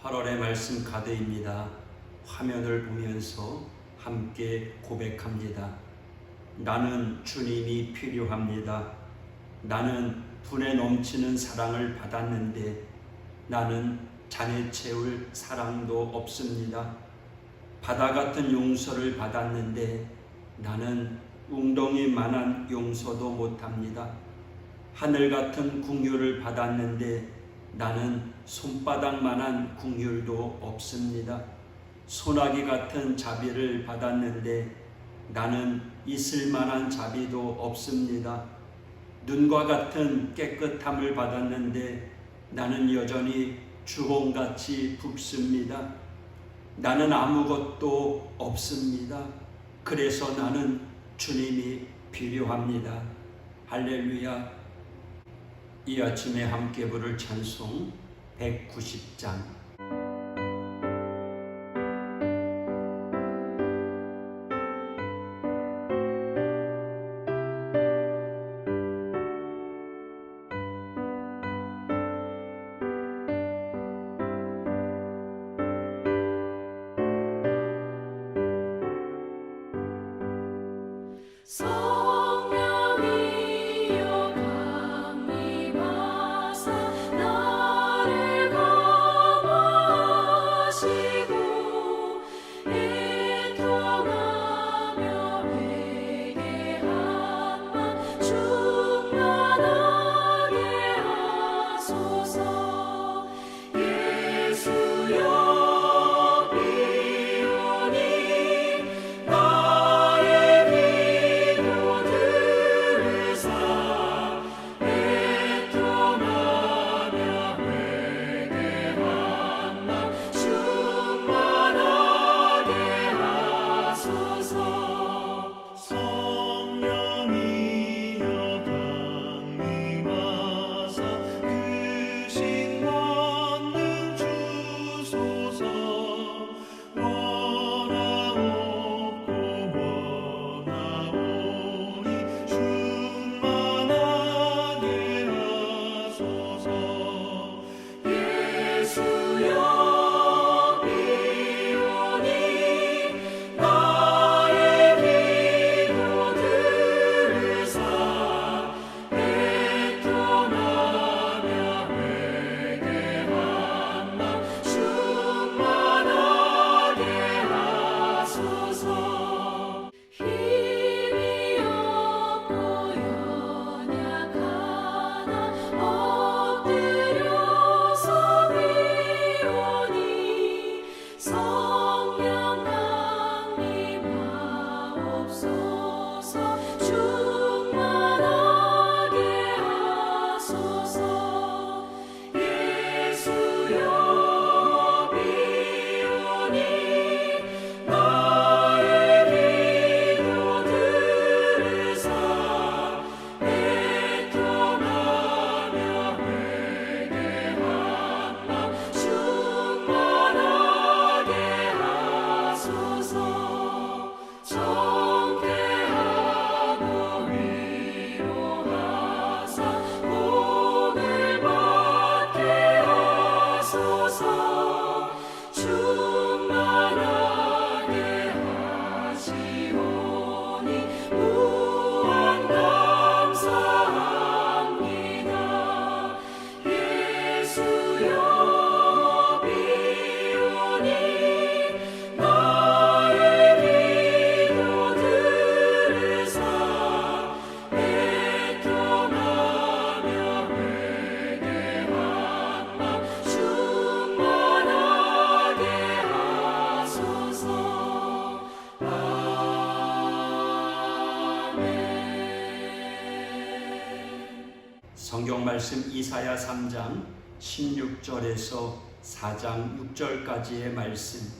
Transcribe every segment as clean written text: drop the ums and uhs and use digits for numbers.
8월의 말씀 가드입니다. 화면을 보면서 함께 고백합니다. 나는 주님이 필요합니다. 나는 분에 넘치는 사랑을 받았는데 나는 잔에 채울 사랑도 없습니다. 바다 같은 용서를 받았는데 나는 웅덩이만한 용서도 못합니다. 하늘 같은 긍휼을 받았는데 나는 손바닥만한 긍휼도 없습니다. 소나기 같은 자비를 받았는데 나는 있을만한 자비도 없습니다. 눈과 같은 깨끗함을 받았는데 나는 여전히 주홍같이 붉습니다. 나는 아무것도 없습니다. 그래서 나는 주님이 필요합니다. 할렐루야. 이 아침에 함께 부를 찬송 190장. 성경 말씀 이사야 3장 16절에서 4장 6절까지의 말씀.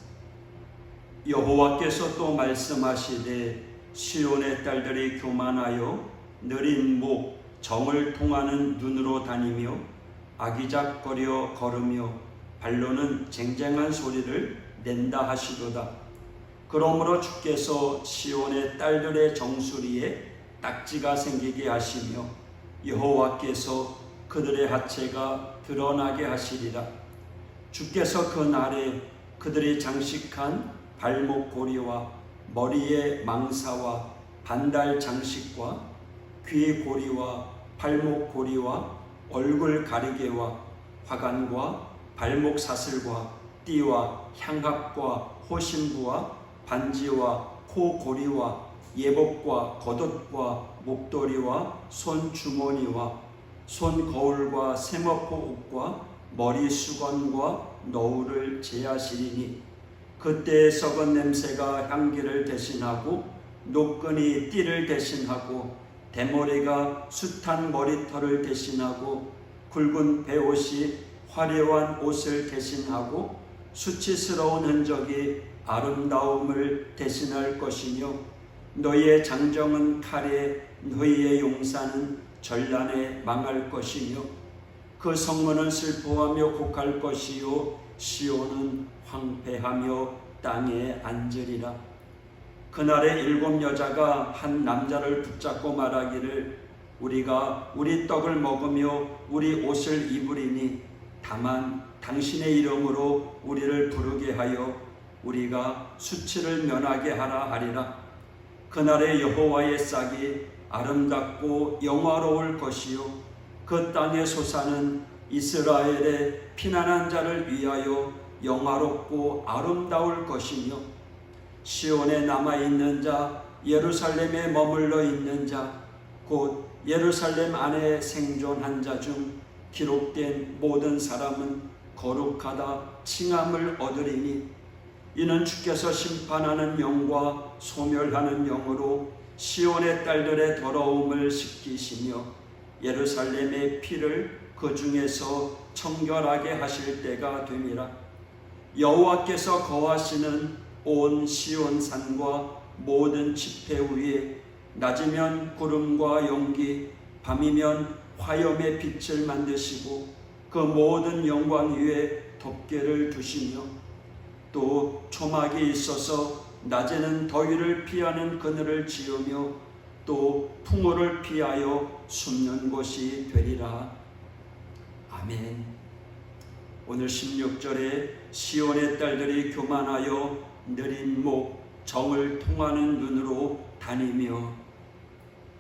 여호와께서 또 말씀하시되 시온의 딸들이 교만하여 느린 목 정을 통하는 눈으로 다니며 아기작거려 걸으며 발로는 쟁쟁한 소리를 낸다 하시도다. 그러므로 주께서 시온의 딸들의 정수리에 딱지가 생기게 하시며 여호와께서 그들의 하체가 드러나게 하시리라. 주께서 그 날에 그들이 장식한 발목 고리와 머리의 망사와 반달 장식과 귀 고리와 발목 고리와 얼굴 가리개와 화관과 발목 사슬과 띠와 향합과 호심부와 반지와 코 고리와 예복과 겉옷과 목도리와 손 주머니와 손 거울과 세머포 옷과 머리 수건과 너울을 제하시리니 그때의 썩은 냄새가 향기를 대신하고 노끈이 띠를 대신하고 대머리가 숱한 머리털을 대신하고 굵은 베옷이 화려한 옷을 대신하고 수치스러운 흔적이 아름다움을 대신할 것이며 너희의 장정은 칼에 너희의 용사는 전란에 망할 것이며 그 성문은 슬퍼하며 곡할 것이요 시온은 황폐하며 땅에 앉으리라. 그날에 7 여자가 한 남자를 붙잡고 말하기를 우리가 우리 떡을 먹으며 우리 옷을 입으리니 다만 당신의 이름으로 우리를 부르게 하여 우리가 수치를 면하게 하라 하리라. 그날에 여호와의 싹이 아름답고 영화로울 것이요 그 땅의 소사는 이스라엘의 피난한 자를 위하여 영화롭고 아름다울 것이며 시온에 남아있는 자 예루살렘에 머물러 있는 자 곧 예루살렘 안에 생존한 자 중 기록된 모든 사람은 거룩하다 칭함을 얻으리니 이는 주께서 심판하는 영과 소멸하는 영으로 시온의 딸들의 더러움을 씻기시며 예루살렘의 피를 그 중에서 청결하게 하실 때가 됨이라. 여호와께서 거하시는 온 시온 산과 모든 지폐 위에 낮이면 구름과 연기 밤이면 화염의 빛을 만드시고 그 모든 영광 위에 덮개를 두시며 또 초막이 있어서 낮에는 더위를 피하는 그늘을 지으며 또 풍우를 피하여 숨는 곳이 되리라. 아멘. 오늘 16절에 시온의 딸들이 교만하여 느린 목 정을 통하는 눈으로 다니며,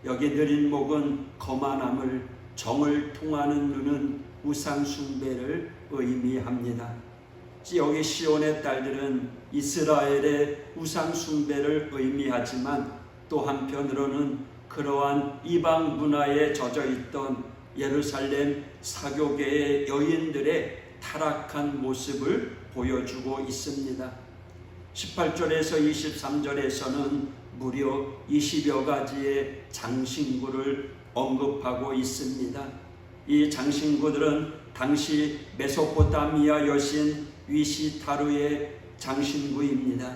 여기 느린 목은 거만함을, 정을 통하는 눈은 우상 숭배를 의미합니다. 여기 시온의 딸들은 이스라엘의 우상 숭배를 의미하지만 또 한편으로는 그러한 이방 문화에 젖어 있던 예루살렘 사교계의 여인들의 타락한 모습을 보여주고 있습니다. 18절에서 23절에서는 무려 20여 가지의 장신구를 언급하고 있습니다. 이 장신구들은 당시 메소포타미아 여신 위시타루의 장신구입니다.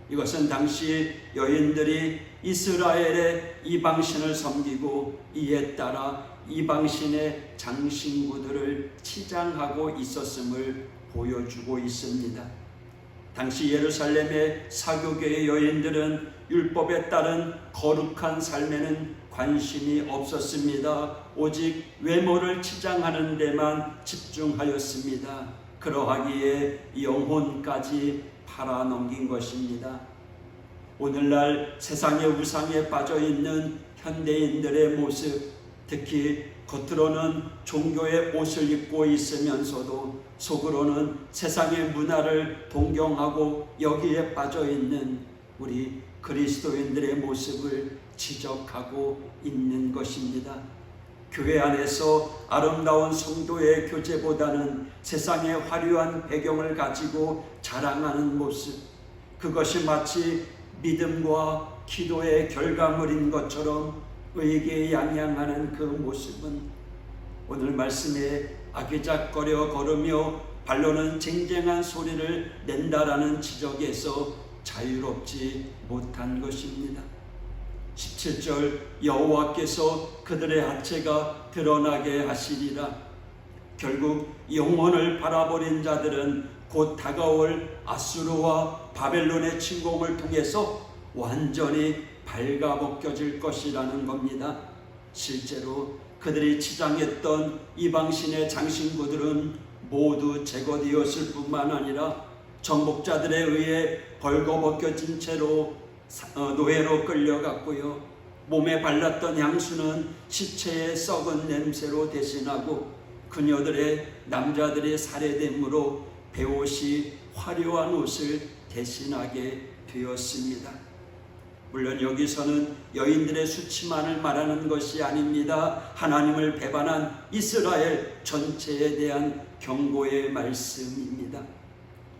이것은 당시 여인들이 이스라엘의 이방신을 섬기고 이에 따라 이방신의 장신구들을 치장하고 있었음을 보여주고 있습니다. 당시 예루살렘의 사교계의 여인들은 율법에 따른 거룩한 삶에는 관심이 없었습니다. 오직 외모를 치장하는 데만 집중하였습니다. 그러하기에 영혼까지 팔아넘긴 것입니다. 오늘날 세상의 우상에 빠져있는 현대인들의 모습, 특히 겉으로는 종교의 옷을 입고 있으면서도 속으로는 세상의 문화를 동경하고 여기에 빠져있는 우리 그리스도인들의 모습을 지적하고 있는 것입니다. 교회 안에서 아름다운 성도의 교제보다는 세상의 화려한 배경을 가지고 자랑하는 모습, 그것이 마치 믿음과 기도의 결과물인 것처럼 의기양양하는 그 모습은 오늘 말씀에 아기작거려 걸으며 발로는 쟁쟁한 소리를 낸다라는 지적에서 자유롭지 못한 것입니다. 17절 여호와께서 그들의 하체가 드러나게 하시리라. 결국 영혼을 바라버린 자들은 곧 다가올 아수르와 바벨론의 침공을 통해서 완전히 발가벗겨질 것이라는 겁니다. 실제로 그들이 치장했던 이방신의 장신구들은 모두 제거되었을 뿐만 아니라 정복자들에 의해 벌거벗겨진 채로 노예로 끌려갔고요. 몸에 발랐던 향수는 시체의 썩은 냄새로 대신하고 그녀들의 남자들의 살해됨으로 베옷이 화려한 옷을 대신하게 되었습니다. 물론 여기서는 여인들의 수치만을 말하는 것이 아닙니다. 하나님을 배반한 이스라엘 전체에 대한 경고의 말씀입니다.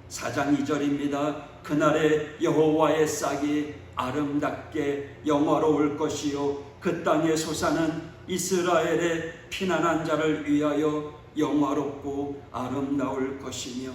4장 2절입니다. 그날에 여호와의 싹이 아름답게 영화로울 것이요 그 땅의 소사는 이스라엘의 피난한 자를 위하여 영화롭고 아름다울 것이며,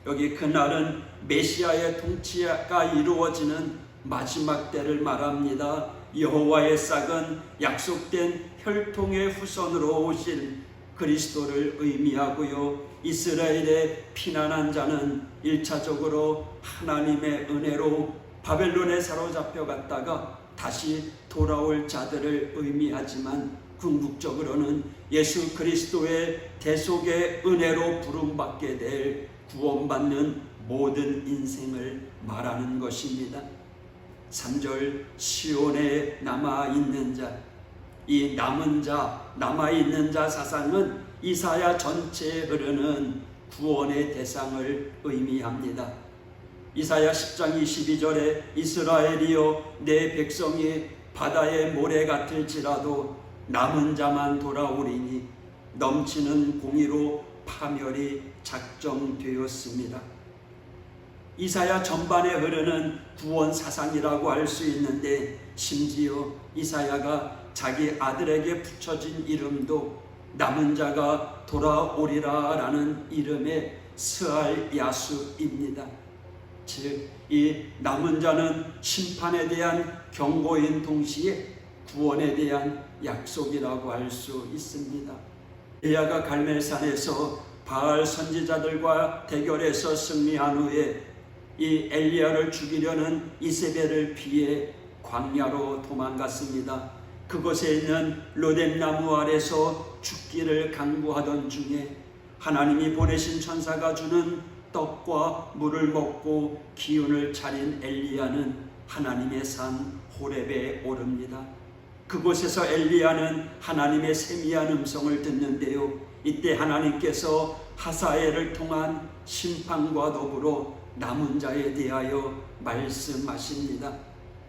여기 그날은 메시아의 통치가 이루어지는 마지막 때를 말합니다. 여호와의 싹은 약속된 혈통의 후손으로 오실 그리스도를 의미하고요, 이스라엘의 피난한 자는 1차적으로 하나님의 은혜로 바벨론에 사로잡혀 갔다가 다시 돌아올 자들을 의미하지만, 궁극적으로는 예수 그리스도의 대속의 은혜로 부름받게 될 구원받는 모든 인생을 말하는 것입니다. 3절 시온에 남아있는 자, 이 남은 자, 남아있는 자 사상은 이사야 전체에 흐르는 구원의 대상을 의미합니다. 이사야 10장 22절에 이스라엘이여 내 백성이 바다의 모래 같을지라도 남은 자만 돌아오리니 넘치는 공의로 파멸이 작정되었습니다. 이사야 전반에 흐르는 구원 사상이라고 할 수 있는데, 심지어 이사야가 자기 아들에게 붙여진 이름도 남은 자가 돌아오리라 라는 이름의 스알 야수입니다. 즉, 이 남은 자는 심판에 대한 경고인 동시에 구원에 대한 약속이라고 할 수 있습니다. 엘리야가 갈멜산에서 바알 선지자들과 대결해서 승리한 후에 이 엘리야를 죽이려는 이세벨을 피해 광야로 도망갔습니다. 그곳에 있는 로뎀나무 아래서 죽기를 강구하던 중에 하나님이 보내신 천사가 주는 떡과 물을 먹고 기운을 차린 엘리야는 하나님의 산 호렙에 오릅니다. 그곳에서 엘리야는 하나님의 세미한 음성을 듣는데요, 이때 하나님께서 하사엘을 통한 심판과 더불어 남은 자에 대하여 말씀하십니다.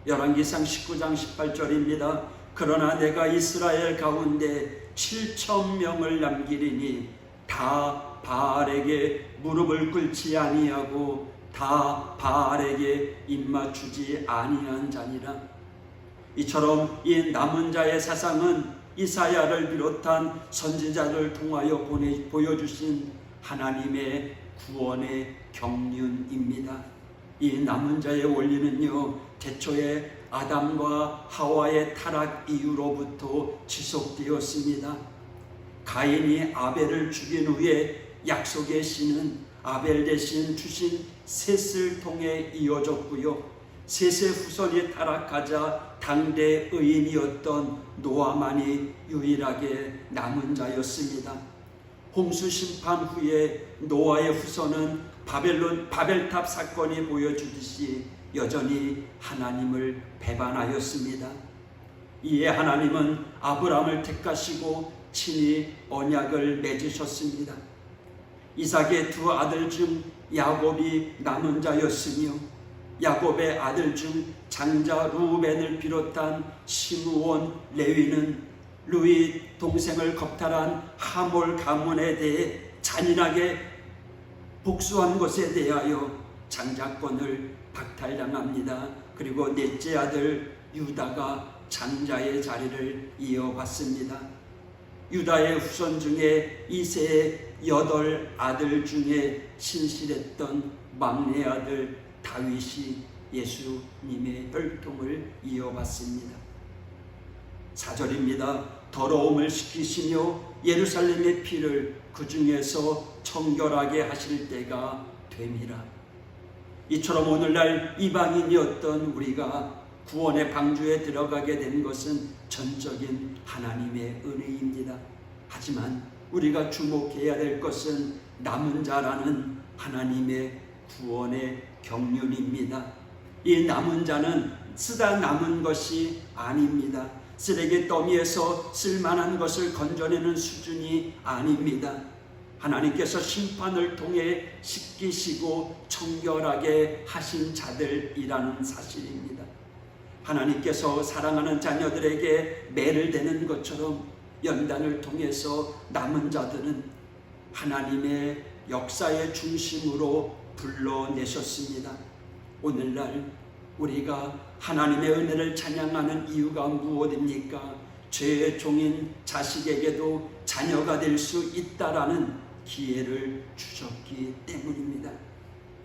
열왕기상 19장 18절입니다. 그러나 내가 이스라엘 가운데 7,000명을 남기리니 다 바알에게 무릎을 꿇지 아니하고 다 바알에게 입맞추지 아니한 자니라. 이처럼 이 남은 자의 사상은 이사야를 비롯한 선지자를 통하여 보여주신 하나님의 구원의 경륜입니다. 이 남은 자의 원리는요, 태초에 아담과 하와의 타락 이후로부터 지속되었습니다. 가인이 아벨을 죽인 후에 약속의 씨는 아벨 대신 주신 셋을 통해 이어졌고요, 셋의 후손이 타락하자 당대 의인이었던 노아만이 유일하게 남은 자였습니다. 홍수 심판 후에 노아의 후손은 바벨탑 사건이 보여주듯이 여전히 하나님을 배반하였습니다. 이에 하나님은 아브람을 택하시고 친히 언약을 맺으셨습니다. 이삭의 두 아들 중 야곱이 남은 자였으며, 야곱의 아들 중 장자 루벤을 비롯한 시므온, 레위는 루이 동생을 겁탈한 하몰 가문에 대해 잔인하게 복수한 것에 대하여 장자권을 박탈당합니다. 그리고 넷째 아들 유다가 장자의 자리를 이어받습니다. 유다의 후손 중에 이새의 8 아들 중에 신실했던 막내 아들 다윗이 예수님의 혈통을 이어받습니다. 4절입니다. 더러움을 시키시며 예루살렘의 피를 그 중에서 청결하게 하실 때가 됨이라. 이처럼 오늘날 이방인이었던 우리가 구원의 방주에 들어가게 된 것은 전적인 하나님의 은혜입니다. 하지만 우리가 주목해야 될 것은 남은 자라는 하나님의 구원의 경륜입니다. 이 남은 자는 쓰다 남은 것이 아닙니다. 쓰레기 더미에서 쓸만한 것을 건져내는 수준이 아닙니다. 하나님께서 심판을 통해 씻기시고 청결하게 하신 자들이라는 사실입니다. 하나님께서 사랑하는 자녀들에게 매를 대는 것처럼 연단을 통해서 남은 자들은 하나님의 역사의 중심으로 불러내셨습니다. 오늘날 우리가 하나님의 은혜를 찬양하는 이유가 무엇입니까? 죄의 종인 자식에게도 자녀가 될 수 있다라는 기회를 주셨기 때문입니다.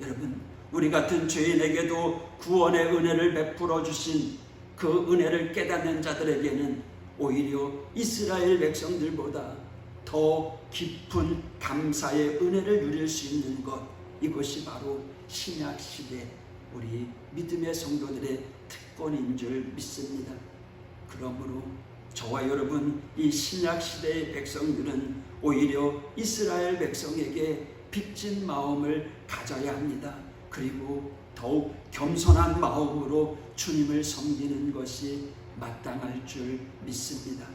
여러분, 우리 같은 죄인에게도 구원의 은혜를 베풀어 주신 그 은혜를 깨닫는 자들에게는 오히려 이스라엘 백성들보다 더 깊은 감사의 은혜를 누릴 수 있는 것, 이것이 바로 신약시대 우리 믿음의 성도들의 특권인 줄 믿습니다. 그러므로 저와 여러분, 이 신약시대의 백성들은 오히려 이스라엘 백성에게 빚진 마음을 가져야 합니다. 그리고 더욱 겸손한 마음으로 주님을 섬기는 것이 마땅할 줄 믿습니다.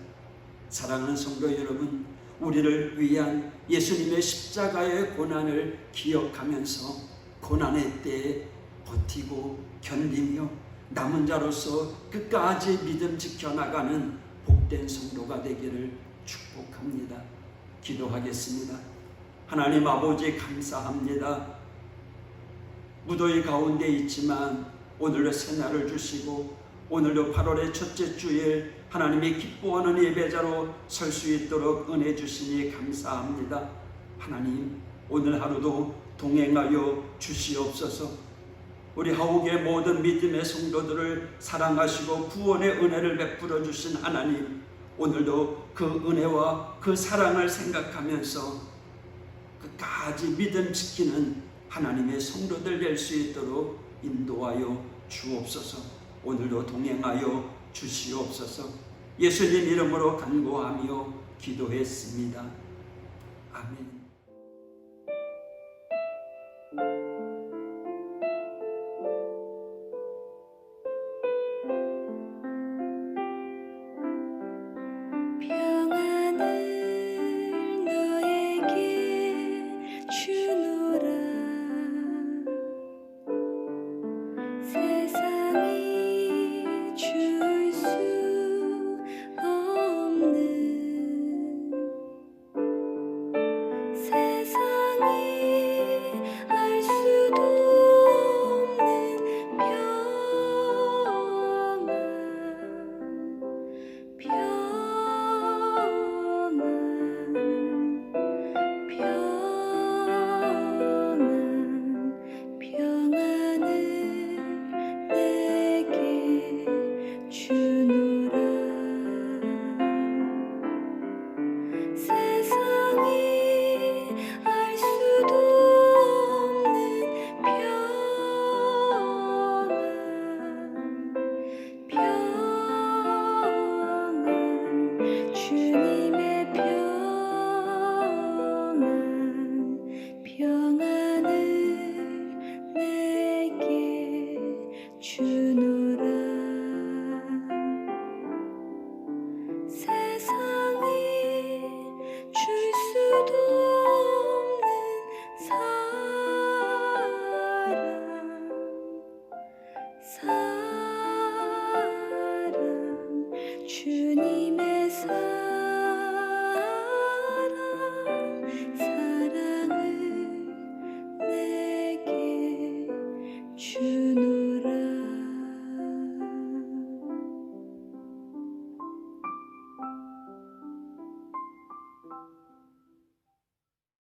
사랑하는 성도 여러분, 우리를 위한 예수님의 십자가의 고난을 기억하면서 고난의 때에 버티고 견디며 남은 자로서 끝까지 믿음 지켜나가는 복된 성도가 되기를 축복합니다. 기도하겠습니다. 하나님 아버지, 감사합니다. 무더위 가운데 있지만 오늘도 새날을 주시고 오늘도 8월의 첫째 주일 하나님이 기뻐하는 예배자로 설 수 있도록 은혜 주시니 감사합니다. 하나님, 오늘 하루도 동행하여 주시옵소서. 우리 하옥의 모든 믿음의 성도들을 사랑하시고 구원의 은혜를 베풀어 주신 하나님, 오늘도 그 은혜와 그 사랑을 생각하면서 끝까지 믿음 지키는 하나님의 성도들 될 수 있도록 인도하여 주옵소서. 오늘도 동행하여 주시옵소서. 예수님 이름으로 간구하며 기도했습니다. 아멘. 사랑